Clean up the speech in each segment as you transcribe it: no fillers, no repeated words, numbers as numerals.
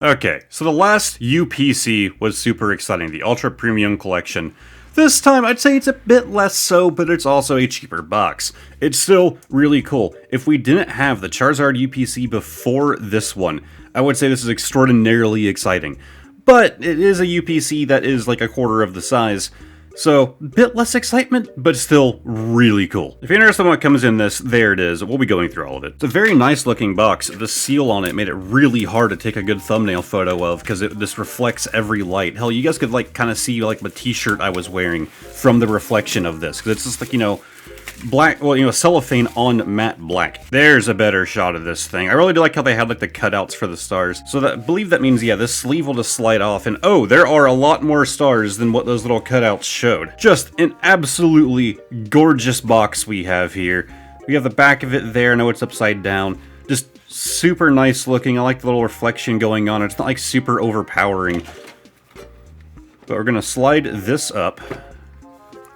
Okay, so the last UPC was super exciting, the Ultra Premium Collection. This time, I'd say it's a bit less so, but it's also a cheaper box. It's still really cool. If we didn't have the Charizard UPC before this one, I would say this is extraordinarily exciting. But it is a UPC that is like a quarter of the size, so a bit less excitement, but still really cool. If you're interested in what comes in this, there it is. We'll be going through all of it. It's a very nice looking box. The seal on it made it really hard to take a good thumbnail photo of because it just reflects every light. Hell, you guys could like kind of see like the t-shirt I was wearing from the reflection of this, because it's just like, you know, black, well, you know, cellophane on matte black. There's a better shot of this thing. I really do like how they had like the cutouts for the stars. So that, I believe that means, yeah, this sleeve will just slide off, and oh, there are a lot more stars than what those little cutouts showed. Just an absolutely gorgeous box we have here. We have the back of it there. I know it's upside down. Just super nice looking. I like the little reflection going on. It's not like super overpowering. But we're gonna slide this up.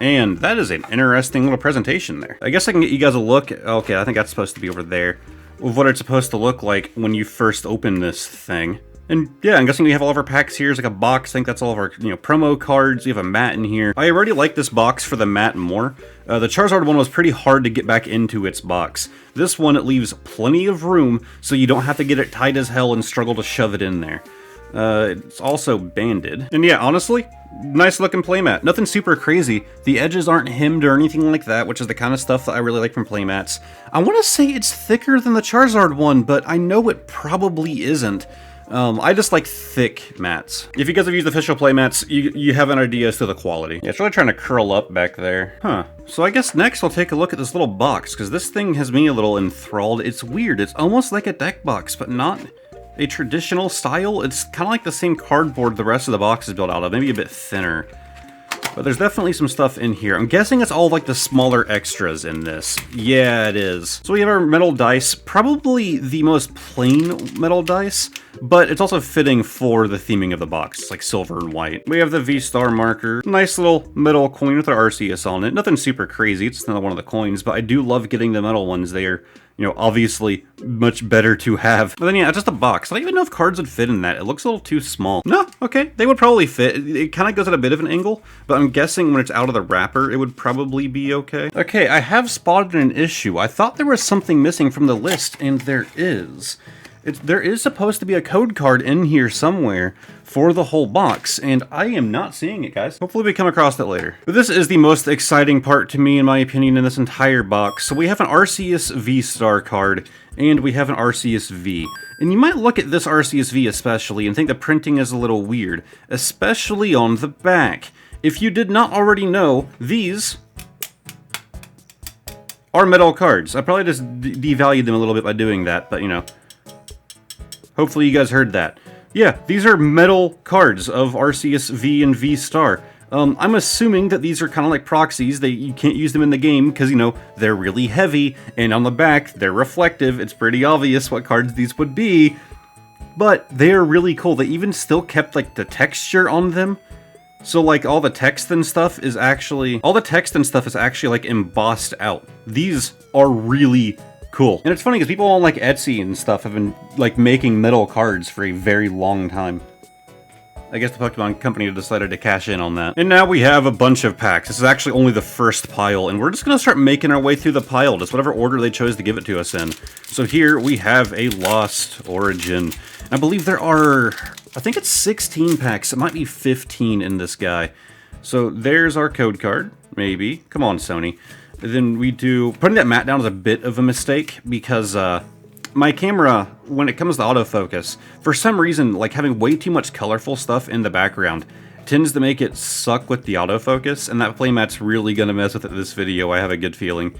And that is an interesting little presentation there. I guess I can get you guys a look. Okay, I think that's supposed to be over there. Of what it's supposed to look like when you first open this thing. And yeah, I'm guessing we have all of our packs here. It's like a box. I think that's all of our, you know, promo cards. We have a mat in here. I already like this box for the mat more. The Charizard one was pretty hard to get back into its box. This one, it leaves plenty of room, so you don't have to get it tight as hell and struggle to shove it in there. It's also banded. And yeah, honestly, nice looking playmat. Nothing super crazy. The edges aren't hemmed or anything like that, which is the kind of stuff that I really like from playmats. I want to say it's thicker than the Charizard one, but I know it probably isn't. I just like thick mats. If you guys have used official playmats, you have an idea as to the quality. Yeah, it's really trying to curl up back there. Huh. So I guess next we'll take a look at this little box, because this thing has me a little enthralled. It's weird. It's almost like a deck box, but not a traditional style. It's kind of like the same cardboard the rest of the box is built out of, maybe a bit thinner. But there's definitely some stuff in here. I'm guessing it's all like the smaller extras in this. Yeah, it is. So we have our metal dice, probably the most plain metal dice, but it's also fitting for the theming of the box. It's like silver and white. We have the VStar marker. Nice little metal coin with our Arceus on it. Nothing super crazy. It's another one of the coins, but I do love getting the metal ones. They are, you know, obviously much better to have. But then yeah, just a box. I don't even know if cards would fit in that. It looks a little too small. No, okay, they would probably fit. It kind of goes at a bit of an angle, but I'm guessing when it's out of the wrapper, it would probably be okay. Okay, I have spotted an issue. I thought there was something missing from the list, and there is. There is supposed to be a code card in here somewhere for the whole box, and I am not seeing it, guys. Hopefully we come across it later. But this is the most exciting part to me, in my opinion, in this entire box. So we have an Arceus V-Star card, and we have an Arceus V. And you might look at this Arceus V especially and think the printing is a little weird, especially on the back. If you did not already know, these are metal cards. I probably just devalued them a little bit by doing that, but you know. Hopefully you guys heard that. Yeah, these are metal cards of Arceus V and V-Star. I'm assuming that these are kind of like proxies. You can't use them in the game because, you know, they're really heavy, and on the back, they're reflective. It's pretty obvious what cards these would be, but they're really cool. They even still kept, like, the texture on them. So, like, all the text and stuff is actually, like, embossed out. These are really cool. And it's funny because people on like Etsy and stuff have been like making metal cards for a very long time. I guess the Pokemon Company decided to cash in on that. And now we have a bunch of packs. This is actually only the first pile, and we're just gonna start making our way through the pile, just whatever order they chose to give it to us in. So here we have a Lost Origin. I believe there are, I think it's 16 packs. It might be 15 in this guy. So there's our code card, maybe. Come on, Sony. Then we do, putting that mat down is a bit of a mistake because my camera, when it comes to autofocus, for some reason, like having way too much colorful stuff in the background tends to make it suck with the autofocus, and that playmat's really gonna mess with it this video, I have a good feeling.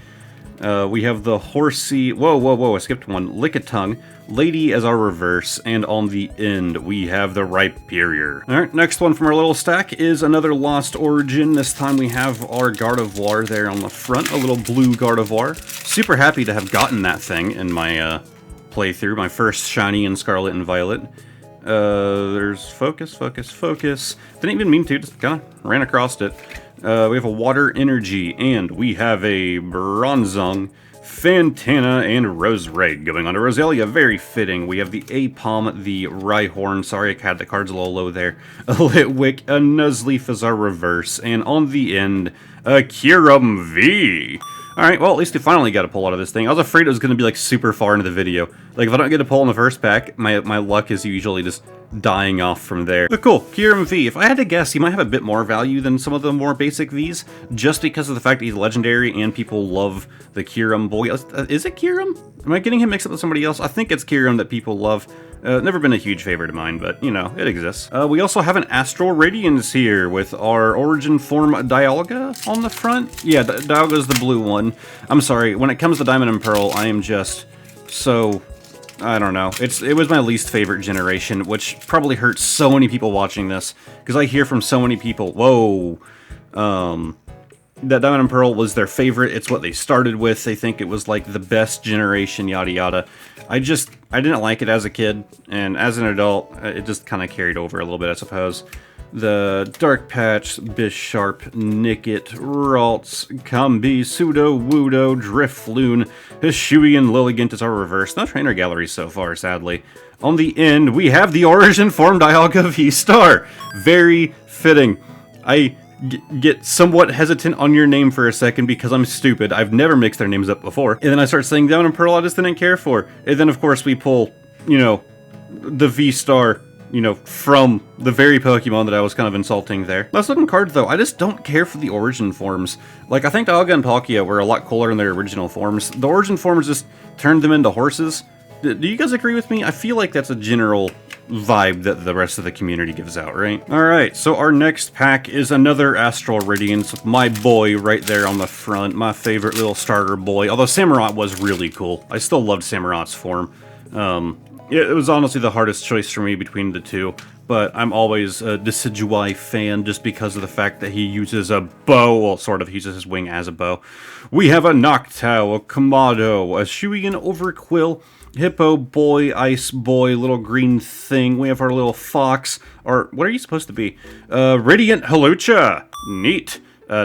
We have the Horsey, whoa, I skipped one, Lickitung, Lady as our reverse, and on the end we have the Rhyperior. Alright, next one from our little stack is another Lost Origin. This time we have our Gardevoir there on the front, a little blue Gardevoir. Super happy to have gotten that thing in my playthrough, my first shiny in Scarlet and Violet. There's focus. Didn't even mean to, just kind of ran across it. We have a Water Energy, and we have a Bronzong Fantana, and Roserade. Going on to Roselia, very fitting. We have the Apom, the Rhyhorn, sorry I had the cards a little low there, a Litwick, a Nuzleaf as our reverse, and on the end, a Kyurem V. Alright, well, at least we finally got a pull out of this thing. I was afraid it was going to be, like, super far into the video. Like, if I don't get a pull in the first pack, my luck is usually just dying off from there. But cool, Kyurem V. If I had to guess, he might have a bit more value than some of the more basic Vs, just because of the fact that he's legendary and people love the Kyurem boy. Is it Kyurem? Am I getting him mixed up with somebody else? I think it's Kyurem that people love. Never been a huge favorite of mine, but, you know, it exists. We also have an Astral Radiance here with our Origin Form Dialga on the front. Yeah, Dialga's the blue one. I'm sorry, when it comes to Diamond and Pearl, I am just so... I don't know. It was my least favorite generation, which probably hurts so many people watching this, because I hear from so many people, whoa, that Diamond and Pearl was their favorite, it's what they started with, they think it was like the best generation, yada yada. I didn't like it as a kid, and as an adult, it just kind of carried over a little bit, I suppose. The Dark Patch, Bisharp, Nickit, Ralts, Combi, Sudowoodo, Drifloon, Hishui, and Lilligant is our reverse. No trainer galleries so far, sadly. On the end, we have the Origin Form Dialga VStar. Very fitting. I get somewhat hesitant on your name for a second because I'm stupid. I've never mixed their names up before. And then I start saying Diamond and Pearl I just didn't care for. And then, of course, we pull, you know, the VStar, you know, from the very Pokemon that I was kind of insulting there. Last looking card, though, I just don't care for the Origin forms. Like, I think Dialga and Palkia were a lot cooler in their original forms. The Origin forms just turned them into horses. Do you guys agree with me? I feel like that's a general vibe that the rest of the community gives out, right? Alright, so our next pack is another Astral Radiance, my boy right there on the front, my favorite little starter boy, although Samurott was really cool. I still loved Samurott's form. It was honestly the hardest choice for me between the two, but I'm always a Decidueye fan just because of the fact that he uses a bow, well, sort of, he uses his wing as a bow. We have a Noctowl, a Kamado, a Shuigan Overquill, Hippo Boy, Ice Boy, little green thing. We have our little fox, or what are you supposed to be? Radiant Hawlucha. Neat.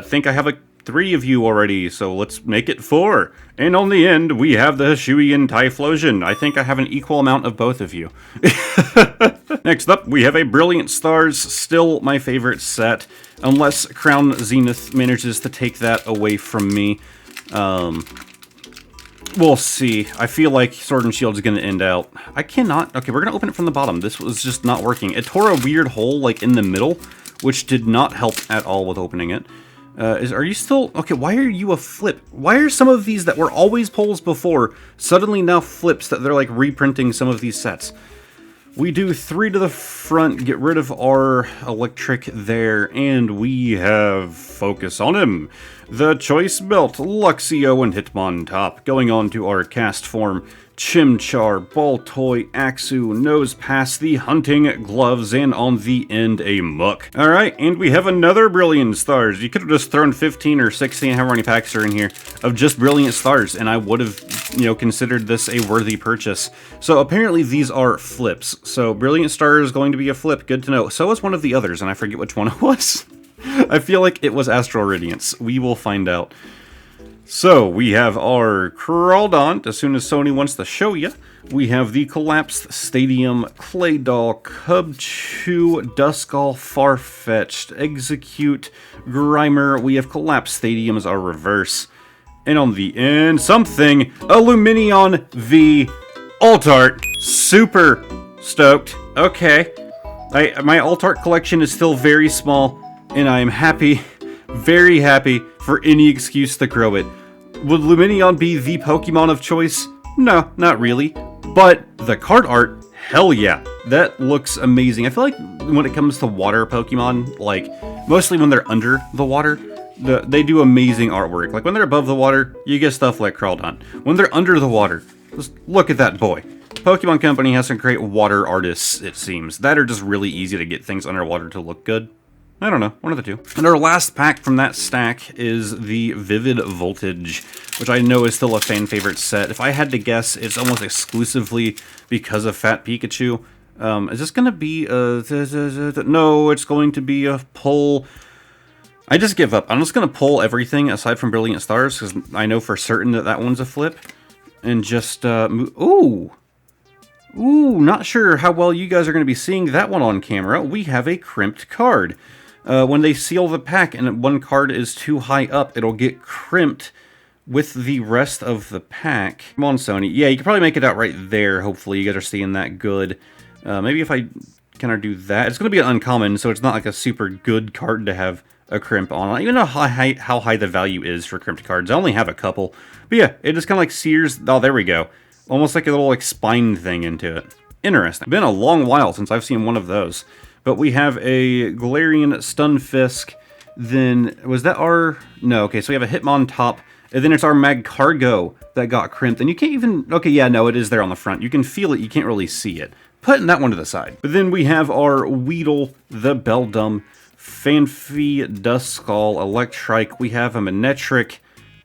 Think I have 3 of you already, so let's make it 4. And on the end, we have the Hishuian Typhlosion. I think I have an equal amount of both of you. Next up, we have a Brilliant Stars, still my favorite set, unless Crown Zenith manages to take that away from me. We'll see. I feel like Sword and Shield is going to end out. I cannot... Okay, we're going to open it from the bottom. This was just not working. It tore a weird hole, like, in the middle, which did not help at all with opening it. Are you still... Okay, why are you a flip? Why are some of these that were always pulls before suddenly now flips that they're, like, reprinting some of these sets? We do 3 to the front, get rid of our electric there, and we have Focus on him. The Choice Belt, Luxio, and Hitmontop. Going on to our cast form, Chimchar, Baltoy, Axu, Nose Pass, the Hunting Gloves, and on the end, a Muck. Alright, and we have another Brilliant Stars. You could have just thrown 15 or 16, however many packs are in here, of just Brilliant Stars, and I would have, you know, considered this a worthy purchase. So apparently these are flips. So Brilliant Star is going to be a flip, good to know. So is one of the others, and I forget which one it was. I feel like it was Astral Radiance. We will find out. So, we have our Crawdaunt, as soon as Sony wants to show you. We have the Collapsed Stadium, Claydol, Cubchoo, Duskull, Farfetch'd, Execute, Grimer. We have Collapsed Stadium as our reverse. And on the end, something, Illuminion V Altart. Super stoked. Okay. My Altart collection is still very small, and I am happy, very happy, for any excuse to grow it. Would Luminion be the Pokemon of choice? No, not really. But the card art, hell yeah. That looks amazing. I feel like when it comes to water Pokemon, like, mostly when they're under the water, they do amazing artwork. Like, when they're above the water, you get stuff like Crawdaunt. When they're under the water, just look at that boy. Pokemon Company has some great water artists, it seems, that are just really easy to get things underwater to look good. I don't know, one of the two. And our last pack from that stack is the Vivid Voltage, which I know is still a fan favorite set. If I had to guess, it's almost exclusively because of Fat Pikachu. Is this going to be a... No, it's going to be a pull. I just give up. I'm just going to pull everything aside from Brilliant Stars, because I know for certain that that one's a flip. And just, move. Ooh! Ooh, not sure how well you guys are going to be seeing that one on camera. We have a crimped card. When they seal the pack and one card is too high up, it'll get crimped with the rest of the pack. Come on, Sony. Yeah, you can probably make it out right there. Hopefully, you guys are seeing that good. Maybe if I kind of do that. It's going to be an uncommon, so it's not like a super good card to have a crimp on. I don't even know how high the value is for crimped cards. I only have a couple. But yeah, it just kind of like sears... Oh, there we go. Almost like a little like spine thing into it. Interesting. Been a long while since I've seen one of those. But we have a Galarian Stunfisk. Then, was that our... No, okay, so we have a Hitmontop. And then it's our Magcargo that got crimped. And you can't even... Okay, yeah, no, it is there on the front. You can feel it, you can't really see it. Putting that one to the side. But then we have our Weedle, the Beldum, Fanfy, Duskull, Electrike. We have a Manectric,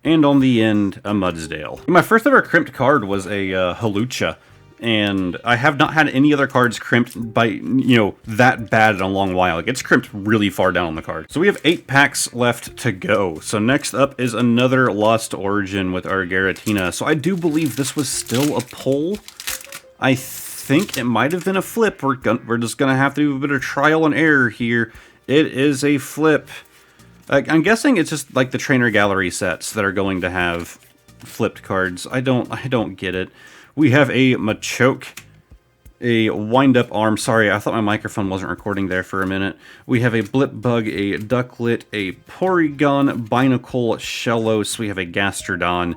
and on the end, a Mudsdale. My first ever crimped card was a Hawlucha, and I have not had any other cards crimped by, you know, that bad in a long while. It gets crimped really far down on the card. So we have 8 packs left to go. So next up is another Lost Origin with our Giratina. So I do believe this was still a pull. I think it might have been a flip. We're just going to have to do a bit of trial and error here. It is a flip. I'm guessing it's just like the trainer gallery sets that are going to have flipped cards. I don't get it. We have a Machoke, a wind-up arm. Sorry, I thought my microphone wasn't recording there for a minute. We have a Blipbug, a Ducklet, a Porygon, Binacle, Shellos. We have a Gastrodon,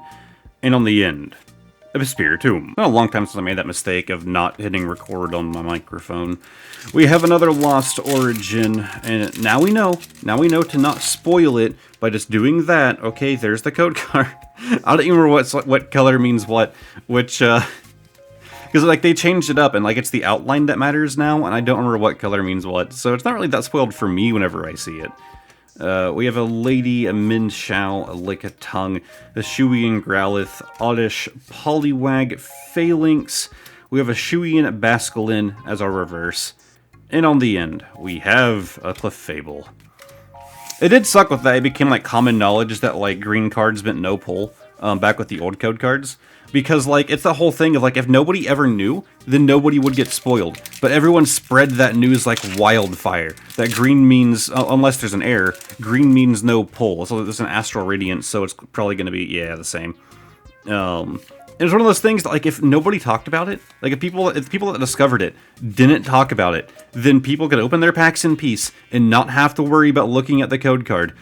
and on the end, a Spiritomb. It's been a long time since I made that mistake of not hitting record on my microphone. We have another Lost Origin, and now we know to not spoil it by just doing that. Okay, there's the code card. I don't even remember what color means what, which, because, like, they changed it up, and, like, it's the outline that matters now, and I don't remember what color means what, so it's not really that spoiled for me whenever I see it. We have a Lady, a Minshao, a Lickitung, a Shuian Growlithe, Oddish, Poliwag, Phalanx. We have a Shuian Basculin as our reverse. And on the end, we have a Clefable. It did suck with that. It became like common knowledge that like green cards meant no pull, back with the old code cards. Because like, it's the whole thing of like, if nobody ever knew, then nobody would get spoiled. But everyone spread that news like wildfire. That green means, unless there's an error, green means no pull. So there's an Astral Radiance, so it's probably going to be, yeah, the same. It's one of those things that, like, if nobody talked about it, like, if people that discovered it didn't talk about it, then people could open their packs in peace and not have to worry about looking at the code card.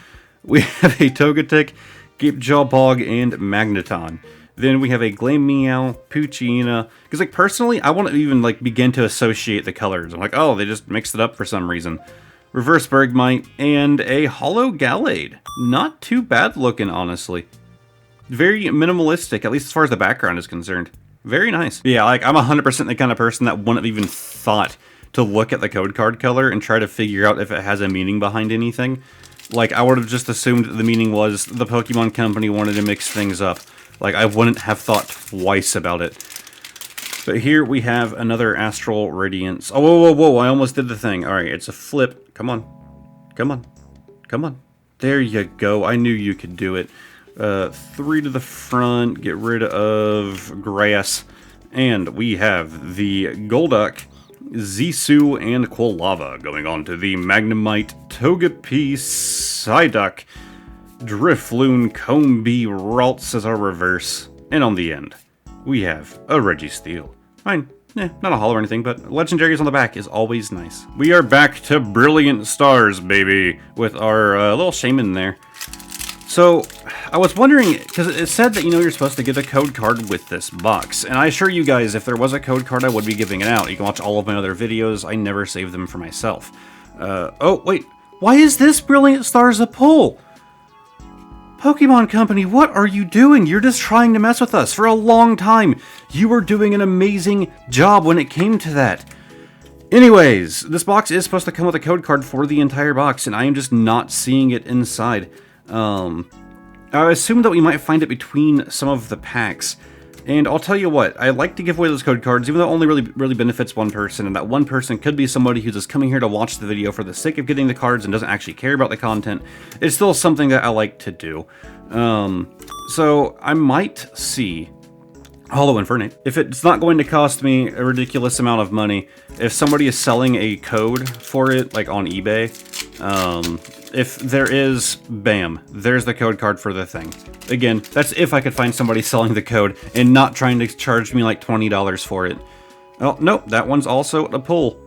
We have a Togetic, Gapejaw Bog, and Magneton. Then we have a Glameow, Poochyena, because, like, personally, I want to even, like, begin to associate the colors. I'm like, oh, they just mixed it up for some reason. Reverse Bergmite, and a Hollow Gallade. Not too bad looking, honestly. Very minimalistic, at least as far as the background is concerned. Very nice. Yeah, like, I'm 100% the kind of person that wouldn't have even thought to look at the code card color and try to figure out if it has a meaning behind anything. Like, I would have just assumed the meaning was the Pokemon Company wanted to mix things up. Like, I wouldn't have thought twice about it. But here we have another Astral Radiance. Oh, whoa, whoa, whoa, I almost did the thing. Alright, it's a flip. Come on. Come on. Come on. There you go. I knew you could do it. 3 to the front, get rid of grass, and we have the Golduck, Zissou, and Quilava going on to the Magnemite, Togepi, Psyduck, Drifloon, Combee, Ralts as our reverse, and on the end, we have a Registeel. Fine. Not a holo or anything, but legendaries on the back is always nice. We are back to Brilliant Stars, baby, with our little shaman there. So, I was wondering, because it said that, you know, you're supposed to get a code card with this box, and I assure you guys, if there was a code card, I would be giving it out. You can watch all of my other videos, I never save them for myself. Oh, wait, why is this Brilliant Stars a pull? Pokemon Company, what are you doing? You're just trying to mess with us for a long time. You were doing an amazing job when it came to that. Anyways, this box is supposed to come with a code card for the entire box, and I am just not seeing it inside. I assume that we might find it between some of the packs, And I'll tell you what, I like to give away those code cards, even though it only really benefits one person, and that one person could be somebody who's just coming here to watch the video for the sake of getting the cards and doesn't actually care about the content. It's still something that I like to do. So I might see Hollow Infernape. If it's not going to cost me a ridiculous amount of money, if somebody is selling a code for it, like on eBay, if there is, bam, there's the code card for the thing. Again, that's if I could find somebody selling the code and not trying to charge me like $20 for it. Oh, nope, that one's also a pull.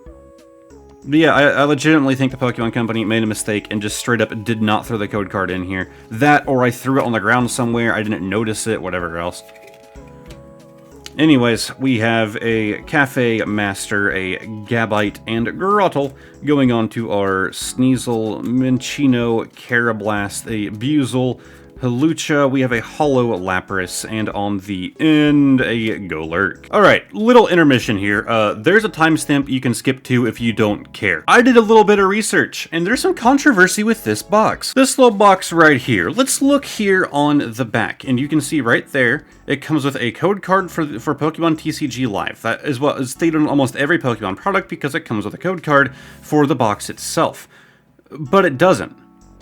But yeah, I legitimately think the Pokemon Company made a mistake and just straight up did not throw the code card in here. That, or I threw it on the ground somewhere, I didn't notice it, whatever else. Anyways, we have a Cafe Master, a Gabite, and Grottle going on to our Sneasel, Minccino, Carablast, a Buizel, Hawlucha, we have a Hollow Lapras, and on the end, a Golurk. Alright, little intermission here. There's a timestamp you can skip to if you don't care. I did a little bit of research, and there's some controversy with this box. This little box right here. Let's look here on the back, and you can see right there, it comes with a code card for Pokemon TCG Live. That is what is stated on almost every Pokemon product because it comes with a code card for the box itself. But it doesn't.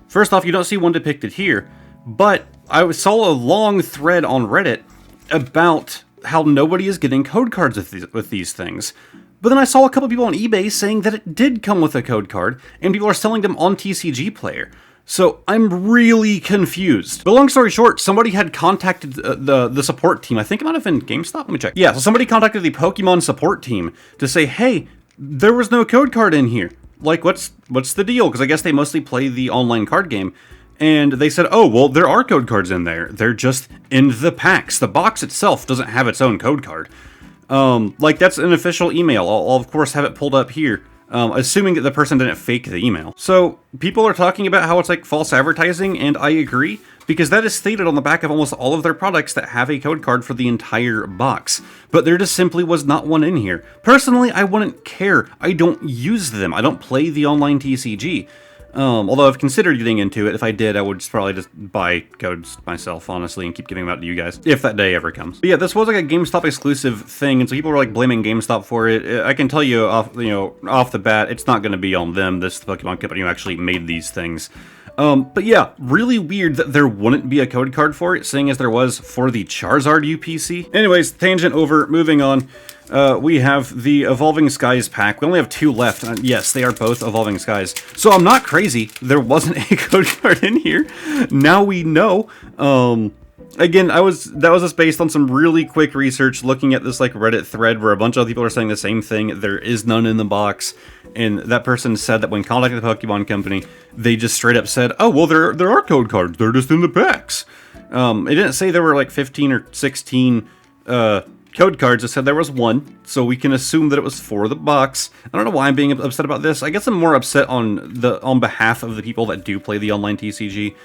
First off, you don't see one depicted here. But I saw a long thread on Reddit about how nobody is getting code cards with these things. But then I saw a couple people on eBay saying that it did come with a code card, and people are selling them on TCG Player. So I'm really confused. But long story short, somebody had contacted the support team. I think it might have been Gamestop. Let me check. Yeah, so somebody contacted the Pokemon support team to say, hey, there was no code card in here. Like, what's the deal? Because I guess they mostly play the online card game. And they said, oh, well, there are code cards in there. They're just in the packs. The box itself doesn't have its own code card. Like, that's an official email. I'll of course, have it pulled up here, assuming that the person didn't fake the email. So, people are talking about how it's like false advertising, and I agree, because that is stated on the back of almost all of their products that have a code card for the entire box. But there just simply was not one in here. Personally, I wouldn't care. I don't use them. I don't play the online TCG. Although I've considered getting into it. If I did, I would probably just buy codes myself, honestly, and keep giving them out to you guys, if that day ever comes. But yeah, this was like a GameStop exclusive thing, and so people were like blaming GameStop for it. I can tell you off the bat, it's not going to be on them. This is the Pokemon Company who actually made these things. But yeah, really weird that there wouldn't be a code card for it, seeing as there was for the Charizard UPC. Anyways, tangent over, moving on. We have the Evolving Skies pack. We only have 2 left. Yes, they are both Evolving Skies. So I'm not crazy. There wasn't a code card in here. Now we know. Again, that was just based on some really quick research, looking at this like Reddit thread where a bunch of people are saying the same thing. There is none in the box. And that person said that when contacting the Pokemon Company, they just straight up said, oh, well, there are code cards. They're just in the packs. It didn't say there were like 15 or 16 code cards. It said there was 1, so we can assume that it was for the box. I don't know why I'm being upset about this. I guess I'm more upset on behalf of the people that do play the online TCG.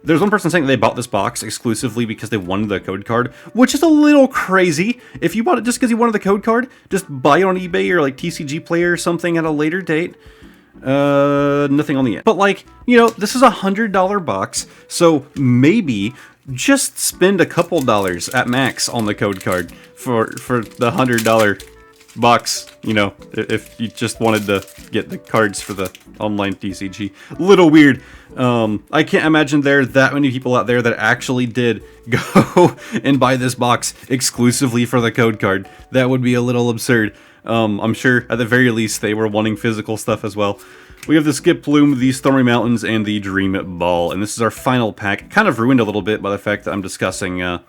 There's one person saying they bought this box exclusively because they wanted the code card, which is a little crazy. If you bought it just because you wanted the code card, just buy it on eBay or like TCG Player or something at a later date. Nothing on the end. But like, this is $100 box, so maybe just spend a couple dollars at max on the code card for the $100 box, if you just wanted to get the cards for the online TCG. Little weird. I can't imagine there are that many people out there that actually did go and buy this box exclusively for the code card. That would be a little absurd. I'm sure at the very least they were wanting physical stuff as well. We have the Skip Plume, the Stormy Mountains, and the Dream Ball, and this is our final pack. Kind of ruined a little bit by the fact that I'm discussing a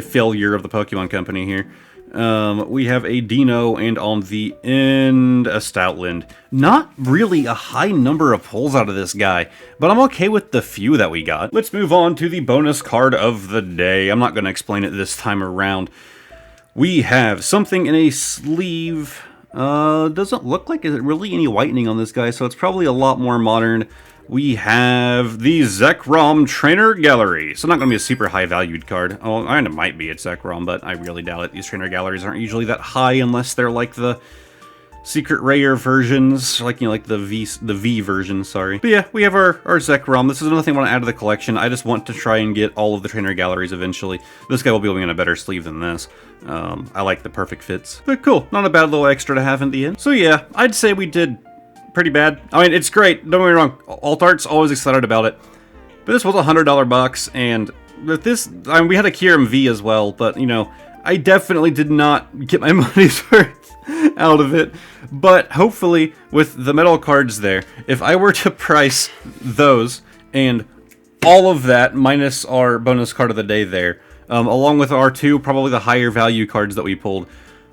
failure of the Pokemon Company here. We have a Dino, and on the end, a Stoutland. Not really a high number of pulls out of this guy, but I'm okay with the few that we got. Let's move on to the bonus card of the day. I'm not going to explain it this time around. We have something in a sleeve. Doesn't look like there's really any whitening on this guy, so it's probably a lot more modern. We have the Zekrom Trainer Gallery. So not going to be a super high valued card. Oh, kind of might be at Zekrom, but I really doubt it. These Trainer Galleries aren't usually that high unless they're like the secret rare versions, like, you know, like the V version, sorry. But yeah, we have our Zekrom. This is another thing I want to add to the collection. I just want to try and get all of the trainer galleries eventually. This guy will be in a better sleeve than this. I like the perfect fits. But cool, not a bad little extra to have in the end. So yeah, I'd say we did pretty bad. I mean, it's great, don't get me wrong. Alt Art's always excited about it. But this was a $100 box, and with this, I mean, we had a Kyurem V as well, but, you know, I definitely did not get my money's worth out of it. But hopefully, with the metal cards there, if I were to price those and all of that minus our bonus card of the day there, along with our two probably the higher value cards that we pulled,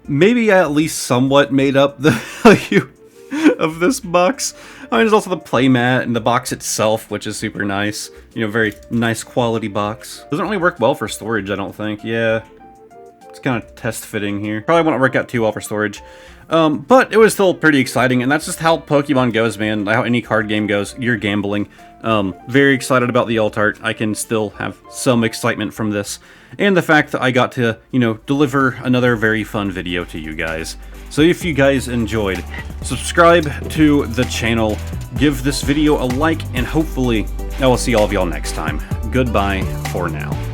maybe I at least somewhat made up the value of this box. I mean, there's also the playmat and the box itself, which is super nice. You know, very nice quality box. Doesn't really work well for storage, I don't think. Yeah, it's kind of test fitting here. Probably won't work out too well for storage. But it was still pretty exciting, and that's just how Pokemon goes, man. How any card game goes. You're gambling. Very excited about the alt art. I can still have some excitement from this. And the fact that I got to, you know, deliver another very fun video to you guys. So if you guys enjoyed, subscribe to the channel, give this video a like, and hopefully I will see all of y'all next time. Goodbye for now.